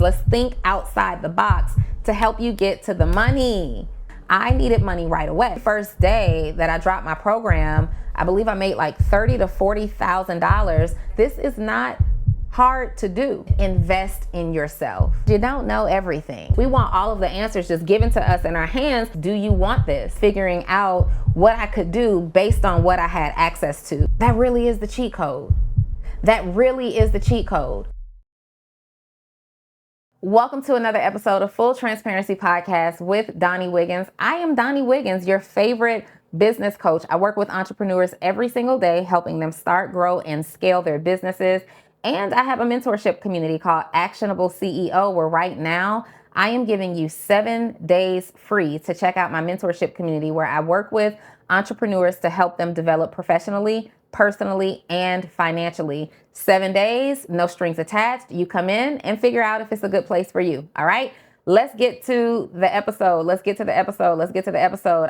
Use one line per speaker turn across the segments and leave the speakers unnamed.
Let's think outside the box to help you get to the money. I needed money right away. First day that I dropped my program, I believe I made like $30,000 to $40,000. This is not hard to do. Invest in yourself. You don't know everything. We want all of the answers just given to us in our hands. Do you want this? Figuring out what I could do based on what I had access to. That really is the cheat code. That really is the cheat code. Welcome to another episode of Full Transparency Podcast with Donnie Wiggins. I am Donnie Wiggins, your favorite business coach. I work with entrepreneurs every single day, helping them start, grow, and scale their businesses. And I have a mentorship community called Actionable CEO, where right now I am giving you 7 days free to check out my mentorship community, where I work with entrepreneurs to help them develop professionally, personally, and financially. 7 days, no strings attached. You come in and figure out if it's a good place for you. All right. Let's get to the episode.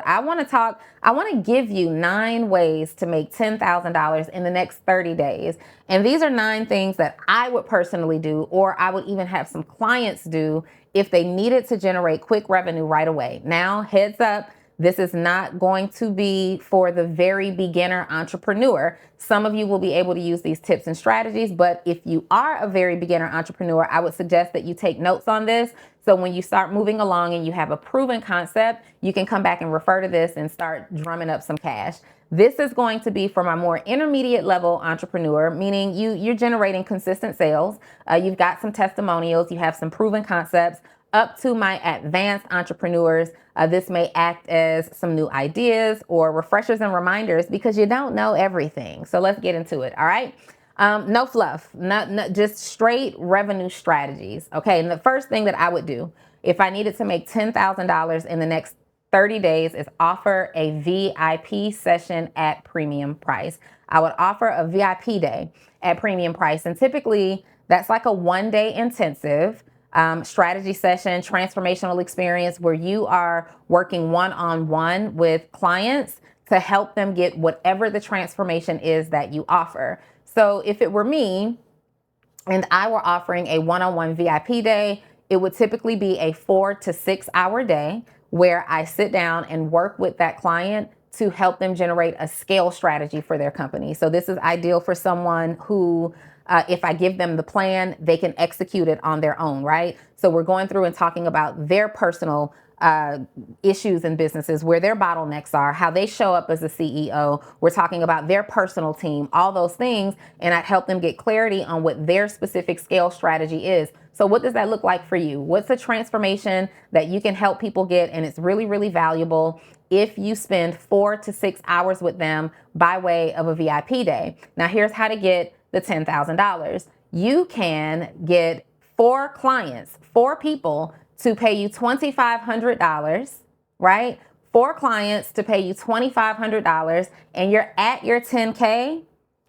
I want to give you 9 ways to make $10,000 in the next 30 days. And these are 9 things that I would personally do, or I would even have some clients do if they needed to generate quick revenue right away. Now, heads up. This is not going to be for the very beginner entrepreneur. Some of you will be able to use these tips and strategies, but if you are a very beginner entrepreneur, I would suggest that you take notes on this. So when you start moving along and you have a proven concept, you can come back and refer to this and start drumming up some cash. This is going to be for my more intermediate level entrepreneur, meaning you're generating consistent sales. You've got some testimonials, you have some proven concepts. Up to my advanced entrepreneurs, this may act as some new ideas or refreshers and reminders, because you don't know everything. So let's get into it. All right. No fluff, not just straight revenue strategies. Okay. And the first thing that I would do if I needed to make $10,000 in the next 30 days is offer a VIP session at premium price. I would offer a VIP day at premium price. And typically that's like a 1-day intensive strategy session, transformational experience, where you are working one-on-one with clients to help them get whatever the transformation is that you offer. So if it were me and I were offering a one-on-one VIP day, it would typically be a 4 to 6 hour day where I sit down and work with that client to help them generate a scale strategy for their company. So this is ideal for someone who if I give them the plan, they can execute it on their own, right? So we're going through and talking about their personal issues in businesses, where their bottlenecks are, how they show up as a CEO. We're talking about their personal team, all those things. And I'd help them get clarity on what their specific scale strategy is. So what does that look like for you? What's a transformation that you can help people get? And it's really, really valuable if you spend 4 to 6 hours with them by way of a VIP day. Now, here's how to get the $10,000. You can get 4 clients, 4 people to pay you $2,500, right? 4 clients to pay you $2,500, and you're at your 10K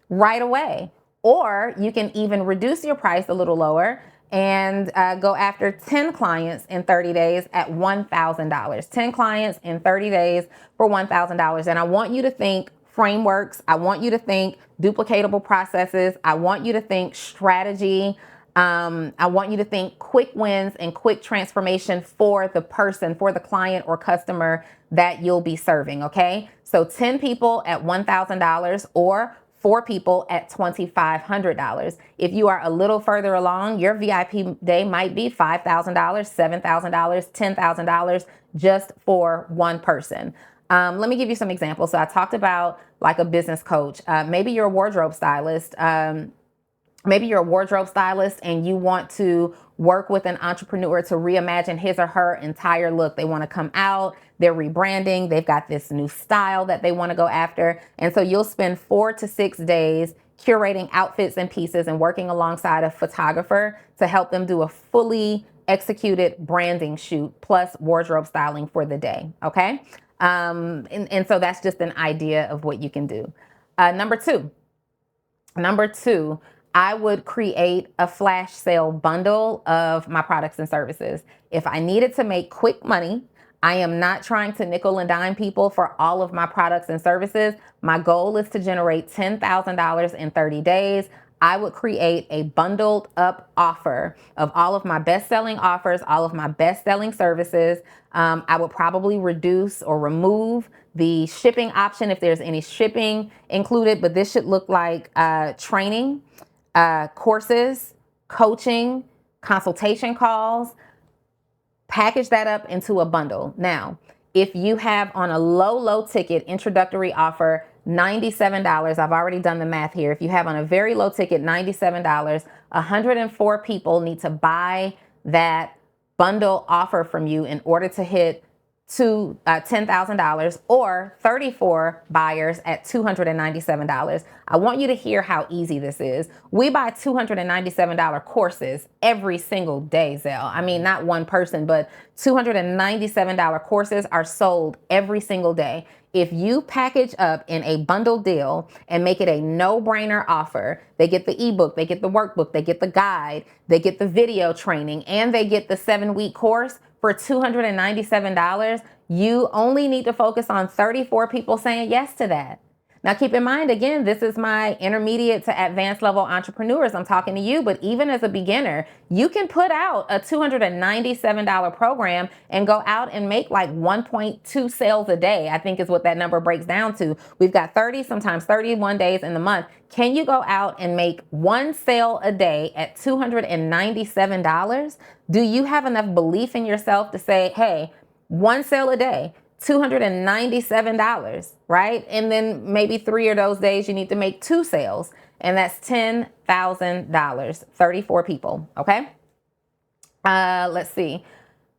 right away. Or you can even reduce your price a little lower and go after 10 clients in 30 days at $1,000. 10 clients in 30 days for $1,000. And I want you to think frameworks. I want you to think duplicatable processes. I want you to think strategy. I want you to think quick wins and quick transformation for the person, for the client or customer that you'll be serving. Okay. So 10 people at $1,000 or 4 people at $2,500. If you are a little further along, your VIP day might be $5,000, $7,000, $10,000 just for one person. Let me give you some examples. So I talked about like a business coach. Maybe you're a wardrobe stylist. And you want to work with an entrepreneur to reimagine his or her entire look. They want to come out, they're rebranding, they've got this new style that they want to go after. And so you'll spend 4 to 6 days curating outfits and pieces and working alongside a photographer to help them do a fully executed branding shoot plus wardrobe styling for the day. Okay. And so that's just an idea of what you can do. Number two, I would create a flash sale bundle of my products and services. If I needed to make quick money, I am not trying to nickel and dime people for all of my products and services. My goal is to generate $10,000 in 30 days. I would create a bundled up offer of all of my best-selling offers, all of my best-selling services. I would probably reduce or remove the shipping option if there's any shipping included, but this should look like training, courses, coaching, consultation calls. Package that up into a bundle. Now, if you have on a low ticket introductory offer, $97, I've already done the math here. If you have on a very low ticket, $97, 104 people need to buy that bundle offer from you in order to hit to $10,000, or 34 buyers at $297. I want you to hear how easy this is. We buy $297 courses every single day, Zelle. I mean, not one person, but $297 courses are sold every single day. If you package up in a bundle deal and make it a no-brainer offer, they get the ebook, they get the workbook, they get the guide, they get the video training, and they get the 7-week course for $297, you only need to focus on 34 people saying yes to that. Now, keep in mind, again, this is my intermediate to advanced level entrepreneurs. I'm talking to you, but even as a beginner, you can put out a $297 program and go out and make like 1.2 sales a day, I think is what that number breaks down to. We've got 30, sometimes 31 days in the month. Can you go out and make one sale a day at $297? Do you have enough belief in yourself to say, hey, one sale a day, $297, right? And then maybe 3 of those days you need to make 2 sales, and that's $10,000, 34 people, okay? Let's see.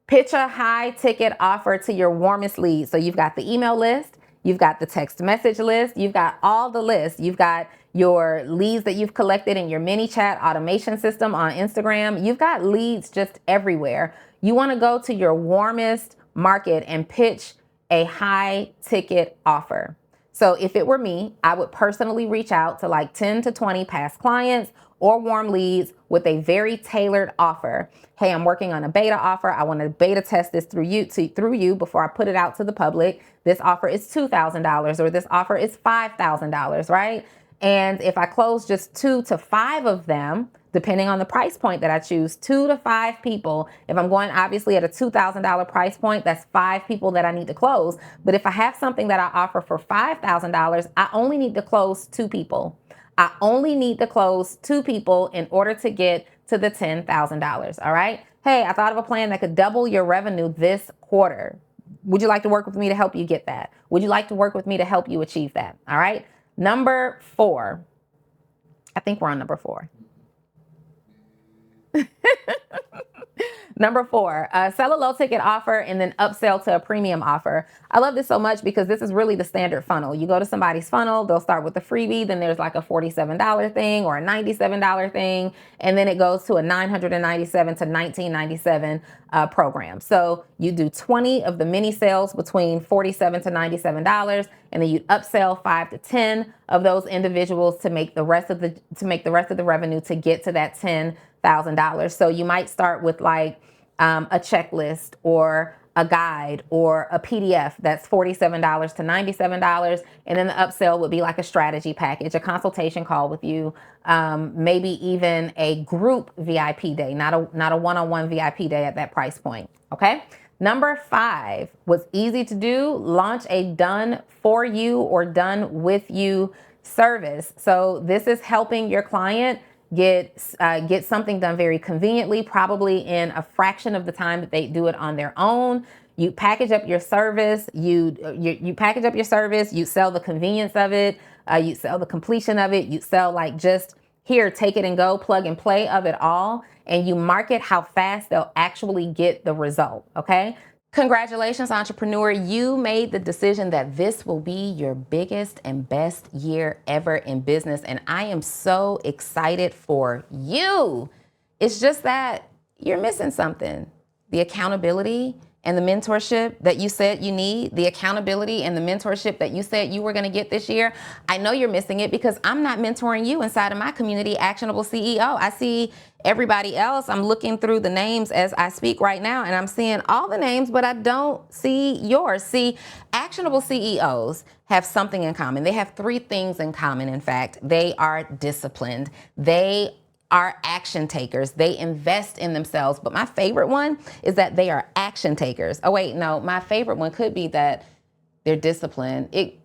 Pitch a high ticket offer to your warmest leads. So you've got the email list, you've got the text message list, you've got all the lists, you've got your leads that you've collected in your mini chat automation system on Instagram. You've got leads just everywhere. You want to go to your warmest market and pitch a high ticket offer. So if it were me, I would personally reach out to like 10 to 20 past clients or warm leads with a very tailored offer. Hey, I'm working on a beta offer. I want to beta test this through you before I put it out to the public. This offer is $2,000 or this offer is $5,000, right? And if I close just 2 to 5 of them, depending on the price point that I choose, 2 to 5 people. If I'm going obviously at a $2,000 price point, that's 5 people that I need to close. But if I have something that I offer for $5,000, I only need to close 2 people. I only need to close 2 people in order to get to the $10,000, all right? Hey, I thought of a plan that could double your revenue this quarter. Would you like to work with me to help you get that? Would you like to work with me to help you achieve that? All right? Number 4. I think we're on number 4. Number 4, sell a low ticket offer and then upsell to a premium offer. I love this so much because this is really the standard funnel. You go to somebody's funnel, they'll start with a freebie, then there's like a $47 thing or a $97 thing, and then it goes to a $997 to $1997 program. So you do 20 of the mini sales between $47 to $97, and then you upsell 5 to 10 of those individuals to make the rest of the revenue to get to that $10,000. So you might start with like a checklist or a guide or a PDF that's $47 to $97. And then the upsell would be like a strategy package, a consultation call with you, maybe even a group VIP day, not a one-on-one VIP day at that price point. Okay. Number 5 was easy to do. Launch a done for you or done with you service. So this is helping your client get something done very conveniently, probably in a fraction of the time that they do it on their own. You package up your service, you package up your service, you sell the convenience of it, you sell the completion of it, you sell like just here, take it and go, plug and play of it all, and you market how fast they'll actually get the result, okay? Congratulations, entrepreneur. You made the decision that this will be your biggest and best year ever in business. And I am so excited for you. It's just that you're missing something. The accountability and the mentorship that you said you need, the accountability and the mentorship that you said you were going to get this year, I know you're missing it because I'm not mentoring you inside of my community, Actionable CEO. I see everybody else. I'm looking through the names as I speak right now, and I'm seeing all the names, but I don't see yours. See, Actionable CEOs have something in common. They have three things in common, in fact. They are disciplined. They are action takers. They invest in themselves. But my favorite one is that they are action takers. Oh, wait, no, my favorite one could be that they're disciplined. It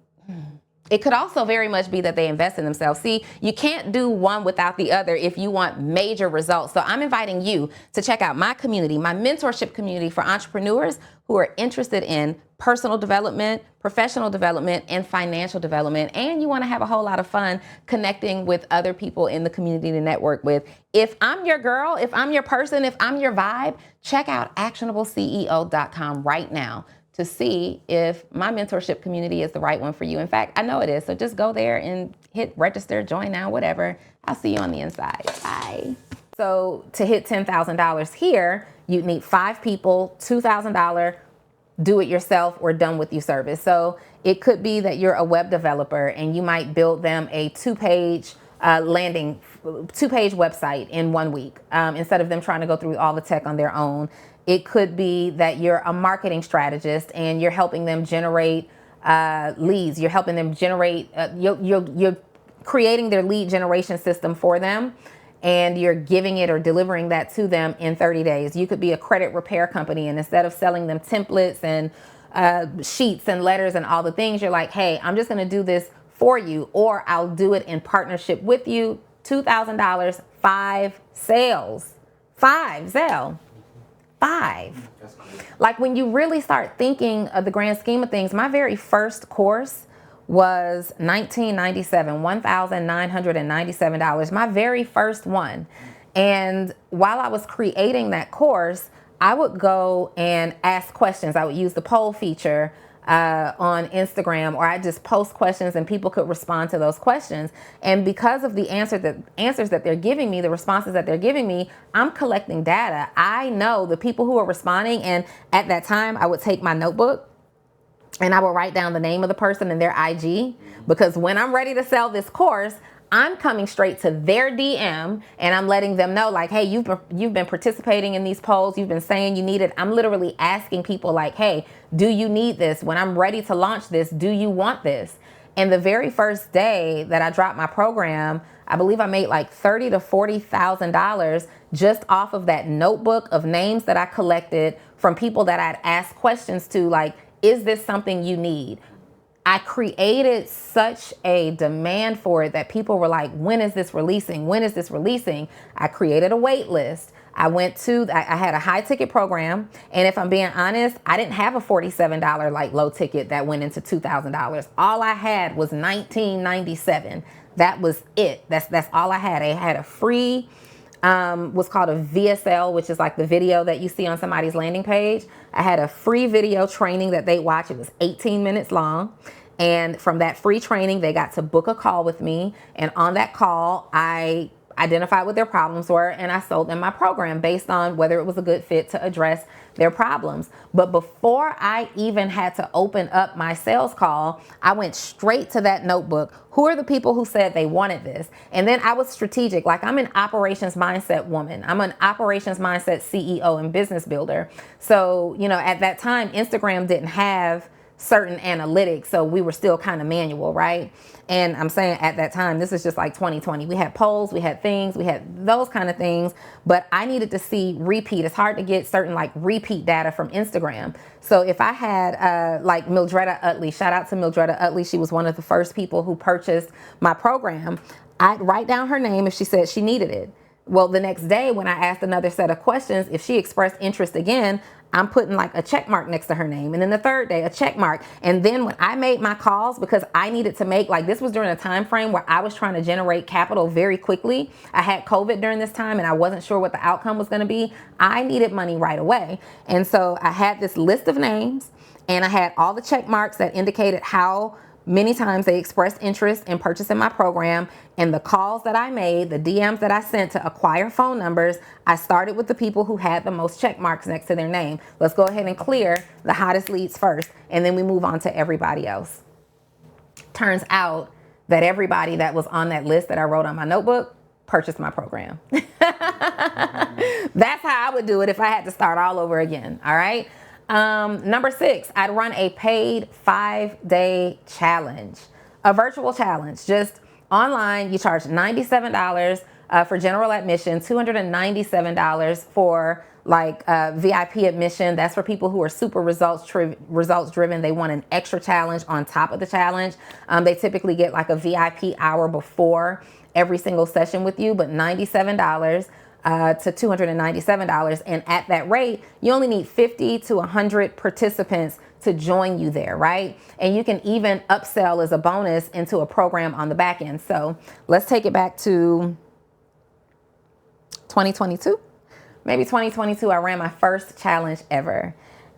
could also very much be that they invest in themselves. See, you can't do one without the other if you want major results. So I'm inviting you to check out my community, my mentorship community for entrepreneurs who are interested in personal development, professional development, and financial development. And you want to have a whole lot of fun connecting with other people in the community to network with. If I'm your girl, if I'm your person, if I'm your vibe, check out actionableceo.com right now to see if my mentorship community is the right one for you. In fact, I know it is. So just go there and hit register, join now, whatever. I'll see you on the inside. Bye. So to hit $10,000 here, you'd need 5 people, $2,000 do-it-yourself or done-with-you service. So it could be that you're a web developer and you might build them a two-page website in 1 week instead of them trying to go through all the tech on their own. It could be that you're a marketing strategist and you're helping them generate leads. You're helping them generate, you're creating their lead generation system for them, and you're giving it or delivering that to them in 30 days. You could be a credit repair company, and instead of selling them templates and sheets and letters and all the things, you're like, hey, I'm just gonna do this for you, or I'll do it in partnership with you. $2,000, 5 sales, 5 sale. 5. Like when you really start thinking of the grand scheme of things, my very first course was $1,997, my very first one. And while I was creating that course, I would go and ask questions. I would use the poll feature on Instagram, or I just post questions and people could respond to those questions. And because of the answers that they're giving me, the responses that they're giving me, I'm collecting data. I know the people who are responding, and at that time I would take my notebook and I would write down the name of the person and their IG, because when I'm ready to sell this course, I'm coming straight to their DM and I'm letting them know, like, hey, you've been participating in these polls. You've been saying you need it. I'm literally asking people like, hey, do you need this? When I'm ready to launch this, do you want this? And the very first day that I dropped my program, I believe I made like $30,000 to $40,000 just off of that notebook of names that I collected from people that I'd asked questions to, like, is this something you need? I created such a demand for it that people were like, when is this releasing? When is this releasing? I created a wait list. I had a high ticket program. And if I'm being honest, I didn't have a $47 like low ticket that went into $2,000. All I had was $19.97. That was it. That's all I had. I had a free, what's called a VSL, which is like the video that you see on somebody's landing page. I had a free video training that they watch. It was 18 minutes long. And from that free training, they got to book a call with me. And on that call, I identified what their problems were and I sold them my program based on whether it was a good fit to address their problems. But before I even had to open up my sales call, I went straight to that notebook. Who are the people who said they wanted this? And then I was strategic. Like, I'm an operations mindset woman. I'm an operations mindset CEO and business builder. So, at that time, Instagram didn't have certain analytics, so we were still kind of manual, right? And I'm saying at that time, this is just like 2020. We had polls, we had things, we had those kind of things, but I needed to see repeat. It's hard to get certain like repeat data from Instagram. So if I had like Mildretta Utley, shout out to Mildretta Utley. She was one of the first people who purchased my program. I'd write down her name if she said she needed it. Well, the next day when I asked another set of questions, if she expressed interest again, I'm putting like a check mark next to her name. And then the third day, a check mark. And then when I made my calls, because I needed to make, like, this was during a time frame where I was trying to generate capital very quickly. I had COVID during this time and I wasn't sure what the outcome was going to be. I needed money right away. And so I had this list of names and I had all the check marks that indicated how Many times they expressed interest in purchasing my program, and the calls that I made, the DMs that I sent to acquire phone numbers, I started with the people who had the most check marks next to their name. Let's go ahead and clear the hottest leads first, and then we move on to everybody else. Turns out that everybody that was on that list that I wrote on my notebook purchased my program. That's how I would do it if I had to start all over again. All right. Number 6, I'd run a paid 5-day challenge, a virtual challenge, just online. You charge $97 for general admission, $297 for like VIP admission. That's for people who are super results driven. They want an extra challenge on top of the challenge. They typically get like a VIP hour before every single session with you, but $97 to $297. And at that rate, you only need 50 to 100 participants to join you there, right? And you can even upsell as a bonus into a program on the back end. So let's take it back to 2022. Maybe 2022, I ran my first challenge ever.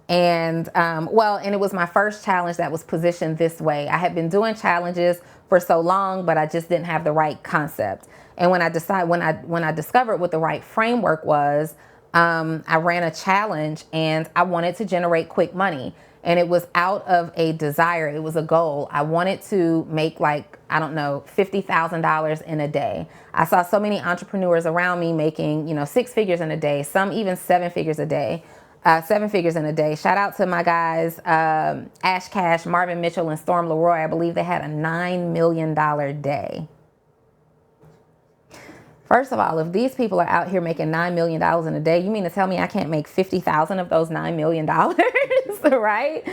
And and it was my first challenge that was positioned this way. I had been doing challenges for so long, but I just didn't have the right concept. And when I discovered what the right framework was, I ran a challenge and I wanted to generate quick money. And it was out of a desire. It was a goal. I wanted to make like, I don't know, $50,000 in a day. I saw so many entrepreneurs around me making, 6 figures in a day, some even 7 figures a day. 7 figures in a day. Shout out to my guys, Ash Cash, Marvin Mitchell, and Storm Leroy. I believe they had a $9 million day. First of all, if these people are out here making $9 million in a day, you mean to tell me I can't make 50,000 of those $9 million, right?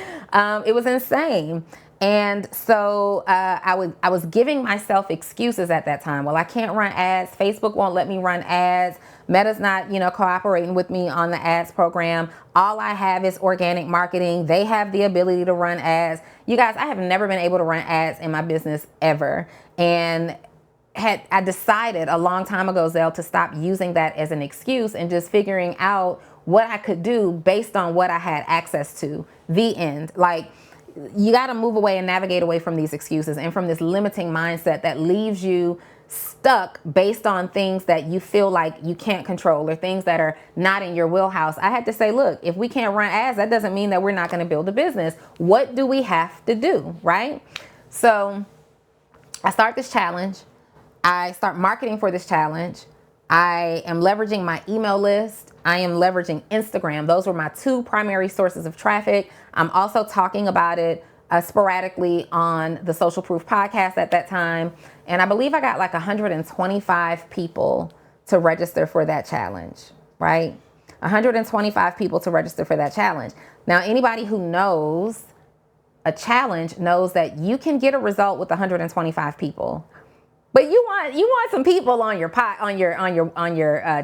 It was insane. And so I was giving myself excuses at that time. Well, I can't run ads. Facebook won't let me run ads. Meta's not, cooperating with me on the ads program. All I have is organic marketing. They have the ability to run ads. You guys, I have never been able to run ads in my business ever. And I decided a long time ago, Zell, to stop using that as an excuse and just figuring out what I could do based on what I had access to. The end. Like, you got to move away and navigate away from these excuses and from this limiting mindset that leaves you stuck based on things that you feel like you can't control or things that are not in your wheelhouse. I had to say, look, if we can't run ads, that doesn't mean that we're not going to build a business. What do we have to do, right? So I start this challenge. I start marketing for this challenge. I am leveraging my email list. I am leveraging Instagram. Those were my 2 primary sources of traffic. I'm also talking about it sporadically on the Social Proof podcast at that time. And I believe I got like 125 people to register for that challenge, right? 125 people to register for that challenge. Now, anybody who knows a challenge knows that you can get a result with 125 people. But you want some people on your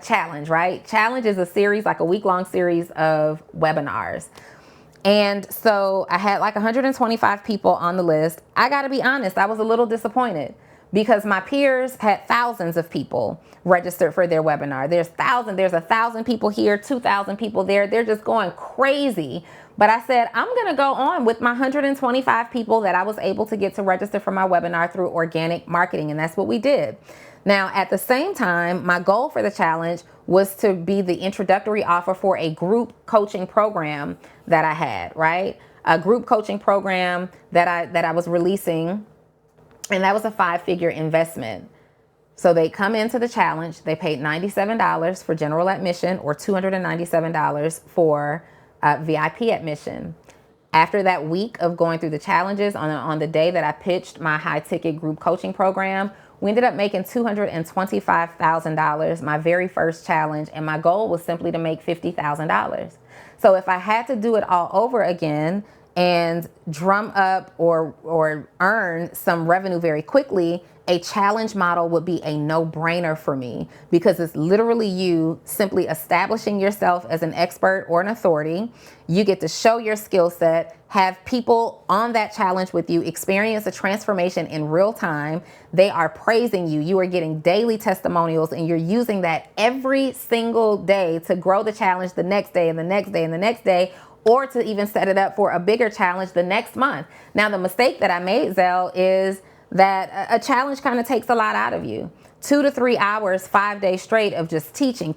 challenge, right? Challenge is a series, like a week-long series of webinars. And so I had like 125 people on the list. I got to be honest, I was a little disappointed because my peers had thousands of people registered for their webinar. There's 1,000 people here, 2,000 people there. They're just going crazy. But I said, I'm going to go on with my 125 people that I was able to get to register for my webinar through organic marketing. And that's what we did. Now, at the same time, my goal for the challenge was to be the introductory offer for a group coaching program that I had, right? A group coaching program that I was releasing. And that was a 5-figure investment. So they come into the challenge. They paid $97 for general admission or $297 for VIP admission. After that week of going through the challenges, on the day that I pitched my high ticket group coaching program, we ended up making $225,000, my very first challenge. And my goal was simply to make $50,000. So if I had to do it all over again and drum up or earn some revenue very quickly a challenge model would be a no-brainer for me because it's literally you simply establishing yourself as an expert or an authority. You get to show your skill set, have people on that challenge with you experience a transformation in real time. They are praising you. You are getting daily testimonials, and you're using that every single day to grow the challenge the next day and the next day and the next day, or to even set it up for a bigger challenge the next month. Now, the mistake that I made, Zell, is that a challenge kind of takes a lot out of you. 2 to 3 hours, 5 days straight of just teaching.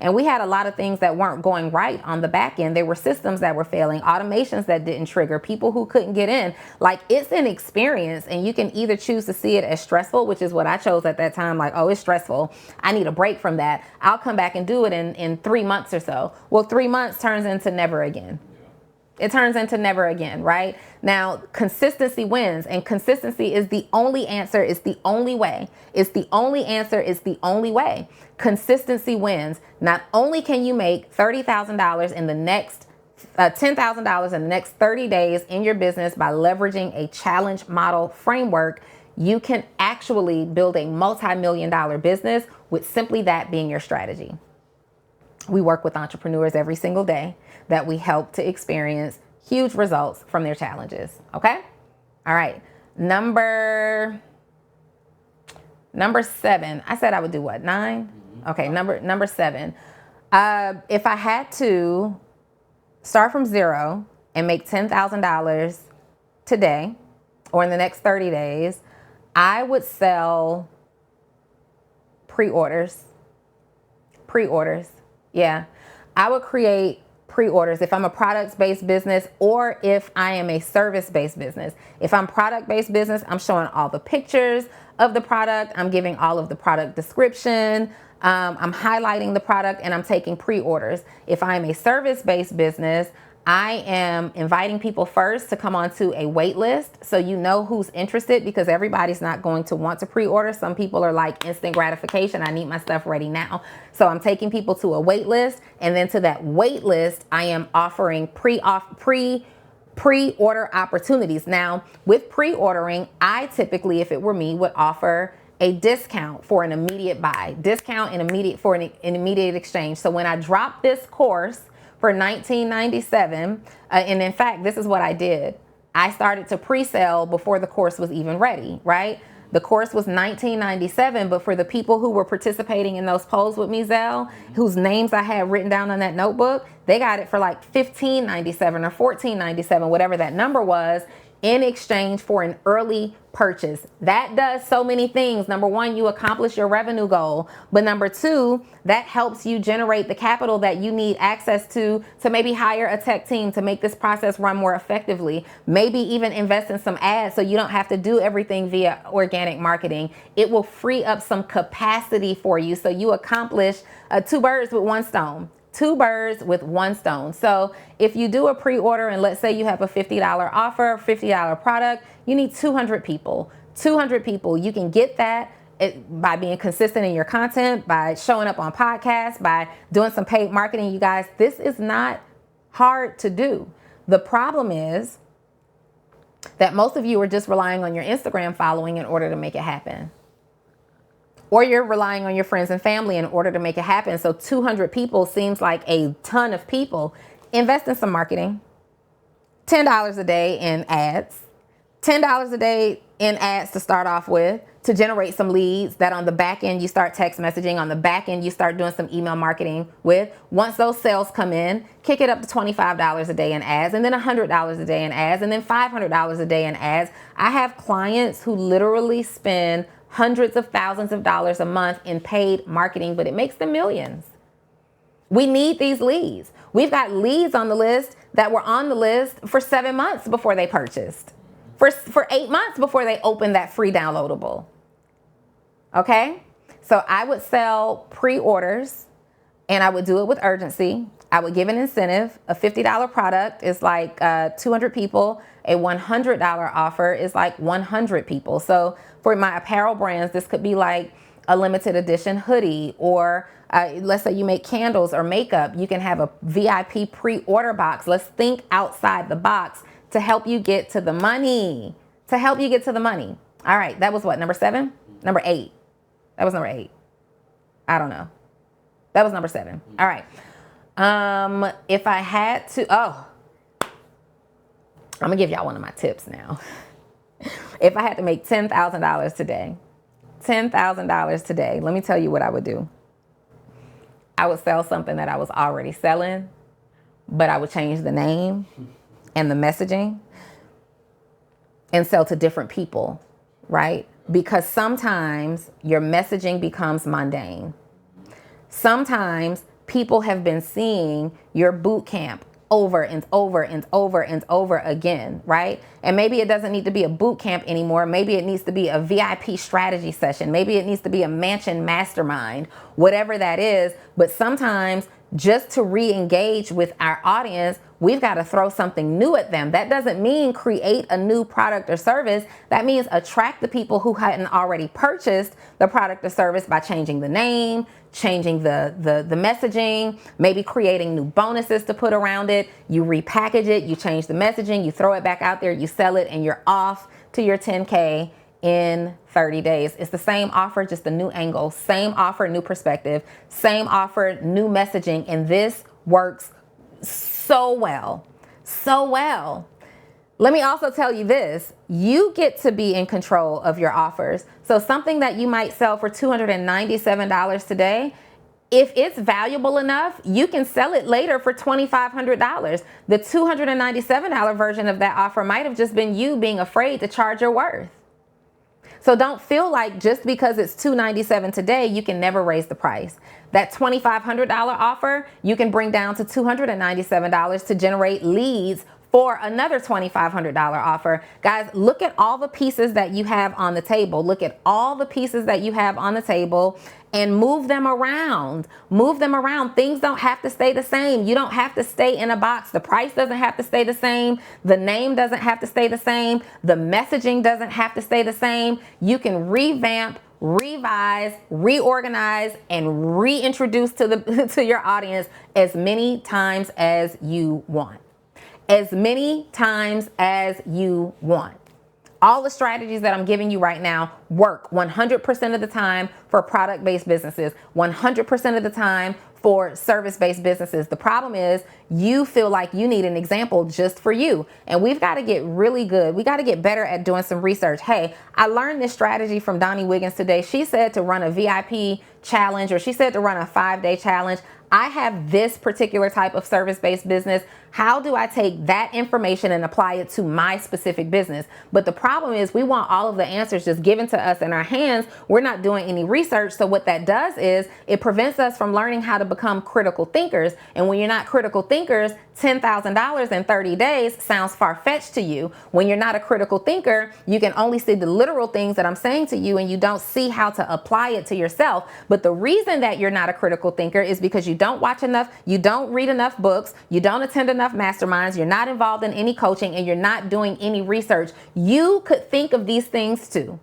And we had a lot of things that weren't going right on the back end. There were systems that were failing, automations that didn't trigger, people who couldn't get in. Like, it's an experience, and you can either choose to see it as stressful, which is what I chose at that time. Like, oh, it's stressful, I need a break from that, I'll come back and do it in 3 months or so. Well, 3 months turns into never again. It turns into never again, right? Now, consistency wins, and consistency is the only answer. It's the only way. It's the only answer. It's the only way. Consistency wins. Not only can you make $30,000 in the next, $10,000 in the next 30 days in your business by leveraging a challenge model framework, you can actually build a multi-million-dollar business with simply that being your strategy. We work with entrepreneurs every single day that we help to experience huge results from their challenges. Okay? All right. Number 7. I said I would do what? 9? Okay. Number 7. If I had to start from zero and make $10,000 today or in the next 30 days, I would sell pre-orders. Yeah. I would create pre-orders if I'm a products-based business, or if I am a service-based business. If I'm product-based business, I'm showing all the pictures of the product. I'm giving all of the product description. I'm highlighting the product, and I'm taking pre-orders. If I'm a service-based business, I am inviting people first to come onto a wait list, so you know who's interested, because everybody's not going to want to pre-order. Some people are like instant gratification. I need my stuff ready now. So I'm taking people to a wait list, and then to that wait list, I am offering pre-order opportunities. Now, with pre-ordering, I typically, if it were me, would offer a discount for an immediate buy, discount and for an immediate exchange. So when I drop this course for $19.97, and in fact, this is what I did. I started to pre-sale before the course was even ready, right? The course was $19.97, but for the people who were participating in those polls with me, Zell, whose names I had written down on that notebook, they got it for like $15.97 or $14.97, whatever that number was, in exchange for an early purchase. That does so many things. Number one, you accomplish your revenue goal. But number two, that helps you generate the capital that you need access to maybe hire a tech team to make this process run more effectively. Maybe even invest in some ads so you don't have to do everything via organic marketing. It will free up some capacity for you, so you accomplish 2 birds with 1 stone. 2 birds with 1 stone. So if you do a pre-order, and let's say you have a $50 offer, $50 product, you need 200 people. 200 people. You can get that by being consistent in your content, by showing up on podcasts, by doing some paid marketing. You guys, this is not hard to do. The problem is that most of you are just relying on your Instagram following in order to make it happen. Or you're relying on your friends and family in order to make it happen. So 200 people seems like a ton of people. Invest in some marketing. $10 a day in ads. $10 a day in ads to start off with, to generate some leads that on the back end you start text messaging, on the back end you start doing some email marketing with. Once those sales come in, kick it up to $25 a day in ads, and then $100 a day in ads, and then $500 a day in ads. I have clients who literally spend hundreds of thousands of dollars a month in paid marketing, but it makes them millions. We need these leads. We've got leads on the list that were on the list for 7 months before they purchased, for 8 months before they opened that free downloadable. Okay? So I would sell pre-orders, and I would do it with urgency. I would give an incentive. A $50 product is like 200 people. A $100 offer is like 100 people. So for my apparel brands, this could be like a limited edition hoodie, or let's say you make candles or makeup. You can have a VIP pre-order box. Let's think outside the box to help you get to the money. All right, that was what, number 7? Number 8. That was number 8. I don't know. That was number 7. All right. If I had to, I'm gonna give y'all one of my tips now. If I had to make $10,000 today, let me tell you what I would do. I would sell something that I was already selling, but I would change the name and the messaging and sell to different people, right? Because sometimes your messaging becomes mundane. Sometimes people have been seeing your boot camp over and over and over and over again, right? And maybe it doesn't need to be a boot camp anymore. Maybe it needs to be a VIP strategy session. Maybe it needs to be a mansion mastermind, whatever that is. But sometimes just to re-engage with our audience, we've got to throw something new at them. That doesn't mean create a new product or service. That means attract the people who hadn't already purchased the product or service by changing the name, changing the messaging, maybe creating new bonuses to put around it. You repackage it, you change the messaging, you throw it back out there, you sell it, and you're off to your 10K in 30 days. It's the same offer, just a new angle. Same offer, new perspective. Same offer, new messaging. And this works so well. So well. Let me also tell you this. You get to be in control of your offers. So something that you might sell for $297 today, if it's valuable enough, you can sell it later for $2,500. The $297 version of that offer might have just been you being afraid to charge your worth. So don't feel like just because it's $297 today, you can never raise the price. That $2,500 offer, you can bring down to $297 to generate leads for another $2,500 offer. Guys, look at all the pieces that you have on the table. Look at all the pieces that you have on the table and move them around. Move them around. Things don't have to stay the same. You don't have to stay in a box. The price doesn't have to stay the same. The name doesn't have to stay the same. The messaging doesn't have to stay the same. You can revamp, revise, reorganize, and reintroduce to your audience as many times as you want. As many times as you want. All the strategies that I'm giving you right now work 100% of the time for product-based businesses, 100% of the time for service-based businesses. The problem is you feel like you need an example just for you. And we've got to get really good. We got to get better at doing some research. Hey, I learned this strategy from Donnie Wiggins today. She said to run a VIP challenge, or she said to run a 5-day challenge. I have this particular type of service-based business. How do I take that information and apply it to my specific business? But the problem is we want all of the answers just given to us in our hands. We're not doing any research. So what that does is it prevents us from learning how to become critical thinkers. And when you're not critical thinkers, $10,000 in 30 days sounds far-fetched to you. When you're not a critical thinker, you can only see the literal things that I'm saying to you and you don't see how to apply it to yourself. But the reason that you're not a critical thinker is because you don't watch enough, you don't read enough books, you don't attend enough masterminds, you're not involved in any coaching, and you're not doing any research. You could think of these things too.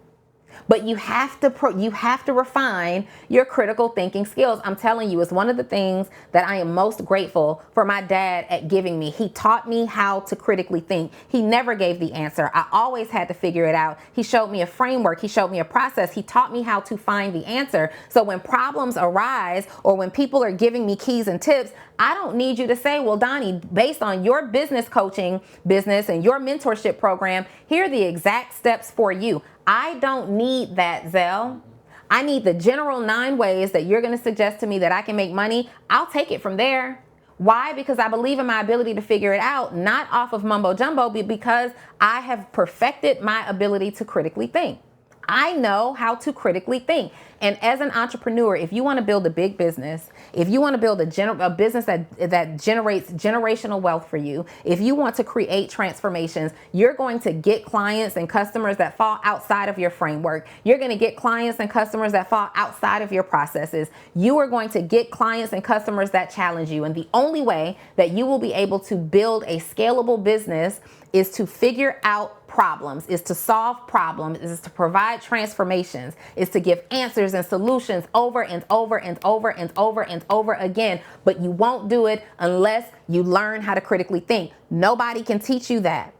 But you have to refine your critical thinking skills. I'm telling you, it's one of the things that I am most grateful for my dad at giving me. He taught me how to critically think. He never gave the answer. I always had to figure it out. He showed me a framework. He showed me a process. He taught me how to find the answer. So when problems arise or when people are giving me keys and tips, I don't need you to say, well, Donnie, based on your business coaching business and your mentorship program, here are the exact steps for you. I don't need that, Zell. I need the general 9 ways that you're going to suggest to me that I can make money. I'll take it from there. Why? Because I believe in my ability to figure it out, not off of mumbo jumbo, but because I have perfected my ability to critically think. I know how to critically think. And as an entrepreneur, if you want to build a big business, if you want to build a business that generates generational wealth for you, if you want to create transformations, you're going to get clients and customers that fall outside of your framework. You're going to get clients and customers that fall outside of your processes. You are going to get clients and customers that challenge you. And the only way that you will be able to build a scalable business is to figure out problems, is to solve problems, is to provide transformations, is to give answers and solutions over and over and over and over and over again. But you won't do it unless you learn how to critically think. Nobody can teach you that.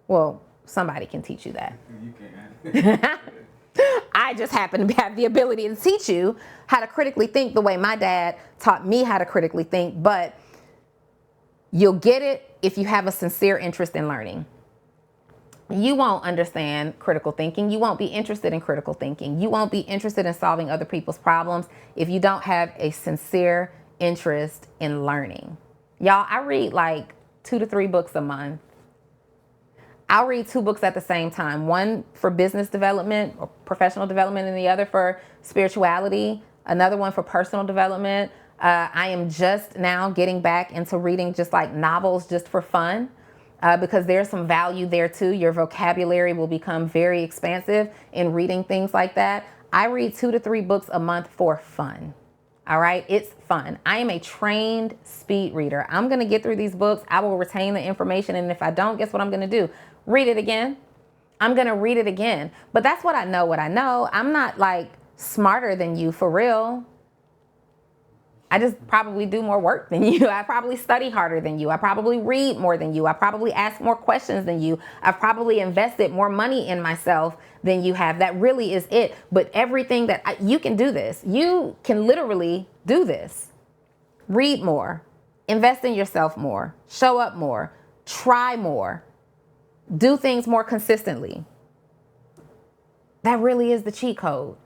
Well, Somebody can teach you that.
You can't.
I just happen to have the ability to teach you how to critically think the way my dad taught me how to critically think, but you'll get it if you have a sincere interest in learning. You won't understand critical thinking. You won't be interested in critical thinking. You won't be interested in solving other people's problems if you don't have a sincere interest in learning. Y'all, I read like 2 to 3 books a month. I'll read 2 books at the same time, one for business development or professional development and the other for spirituality, another one for personal development. I am just now getting back into reading just like novels just for fun. Because there's some value there too. Your vocabulary will become very expansive in reading things like that. I read 2 to 3 books a month for fun. All right, it's fun. I am a trained speed reader. I'm gonna get through these books. I will retain the information, and if I don't, guess what I'm gonna do? Read it again. I'm gonna read it again. But that's what I know. What I know. I'm not like smarter than you for real. I just probably do more work than you. I probably study harder than you. I probably read more than you. I probably ask more questions than you. I've probably invested more money in myself than you have. That really is it. But everything that you can do this. You can literally do this. Read more. Invest in yourself more. Show up more. Try more. Do things more consistently. That really is the cheat code.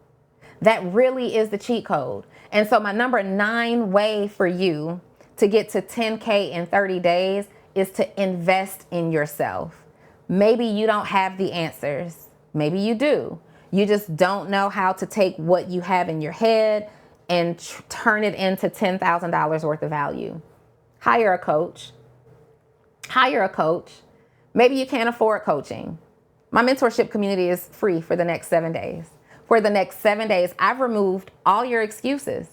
That really is the cheat code. And so my number 9 way for you to get to 10K in 30 days is to invest in yourself. Maybe you don't have the answers. Maybe you do. You just don't know how to take what you have in your head and turn it into $10,000 worth of value. Hire a coach. Hire a coach. Maybe you can't afford coaching. My mentorship community is free for the next 7 days. For the next 7 days, I've removed all your excuses.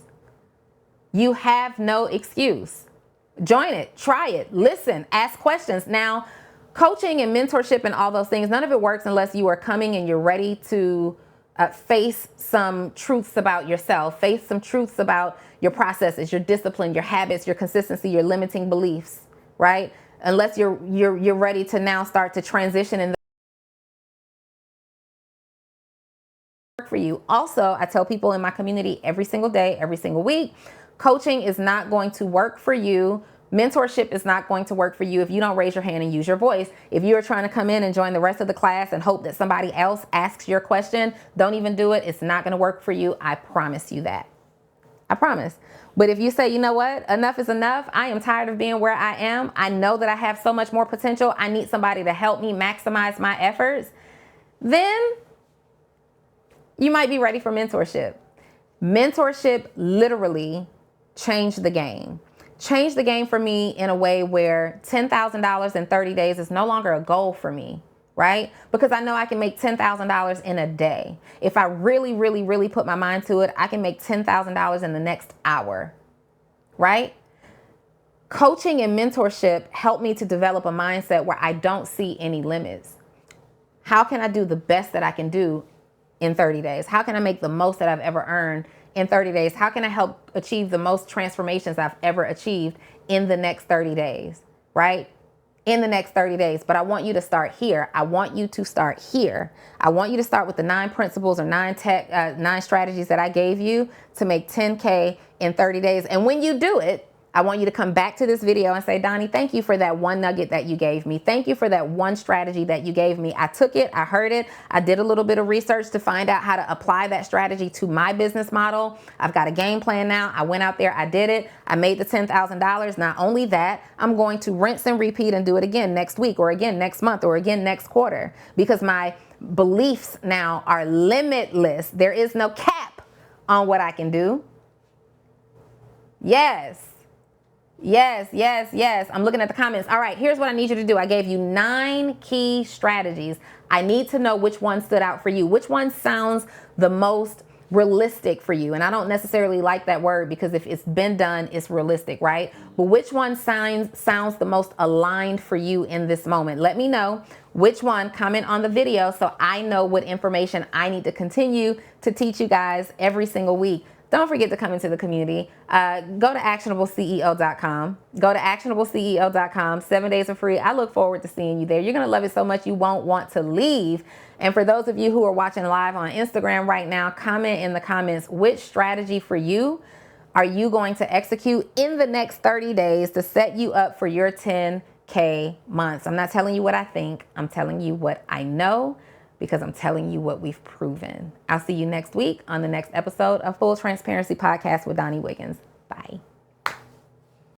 You have no excuse. Join it, try it, listen, ask questions. Now, coaching and mentorship and all those things, none of it works unless you are coming and you're ready to face some truths about yourself, face some truths about your processes, your discipline, your habits, your consistency, your limiting beliefs, right? Unless you're ready to now start to transition in for you. Also, I tell people in my community every single day, every single week, coaching is not going to work for you. Mentorship is not going to work for you if you don't raise your hand and use your voice. If you are trying to come in and join the rest of the class and hope that somebody else asks your question, don't even do it. It's not going to work for you. I promise you that. I promise. But if you say, you know what, enough is enough. I am tired of being where I am. I know that I have so much more potential. I need somebody to help me maximize my efforts. Then you might be ready for mentorship. Mentorship literally changed the game. Changed the game for me in a way where $10,000 in 30 days is no longer a goal for me, right? Because I know I can make $10,000 in a day. If I really, really, really put my mind to it, I can make $10,000 in the next hour, right? Coaching and mentorship helped me to develop a mindset where I don't see any limits. How can I do the best that I can do in 30 days? How can I make the most that I've ever earned in 30 days? How can I help achieve the most transformations I've ever achieved in the next 30 days, right? In the next 30 days. But I want you to start here. I want you to start here. I want you to start with the 9 principles or 9 strategies that I gave you to make 10K in 30 days. And when you do it, I want you to come back to this video and say, Donnie, thank you for that one nugget that you gave me. Thank you for that one strategy that you gave me. I took it, I heard it, I did a little bit of research to find out how to apply that strategy to my business model. I've got a game plan now. I went out there, I did it, I made the $10,000. Not only that, I'm going to rinse and repeat and do it again next week or again next month or again next quarter because my beliefs now are limitless. There is no cap on what I can do. Yes. Yes, yes, yes. I'm looking at the comments. All right, here's what I need you to do. I gave you 9 key strategies. I need to know which one stood out for you. Which one sounds the most realistic for you? And I don't necessarily like that word because if it's been done, it's realistic, right? But which one sounds the most aligned for you in this moment? Let me know which one. Comment on the video so I know what information I need to continue to teach you guys every single week. don't forget to come into the community. Go to actionableceo.com. Go to actionableceo.com. 7 days are free. I look forward to seeing you there. You're going to love it so much you won't want to leave. And for those of you who are watching live on Instagram right now, comment in the comments which strategy for you are you going to execute in the next 30 days to set you up for your 10K months. I'm not telling you what I think. I'm telling you what I know, because I'm telling you what we've proven. I'll see you next week on the next episode of Full Transparency Podcast with Donnie Wiggins. Bye.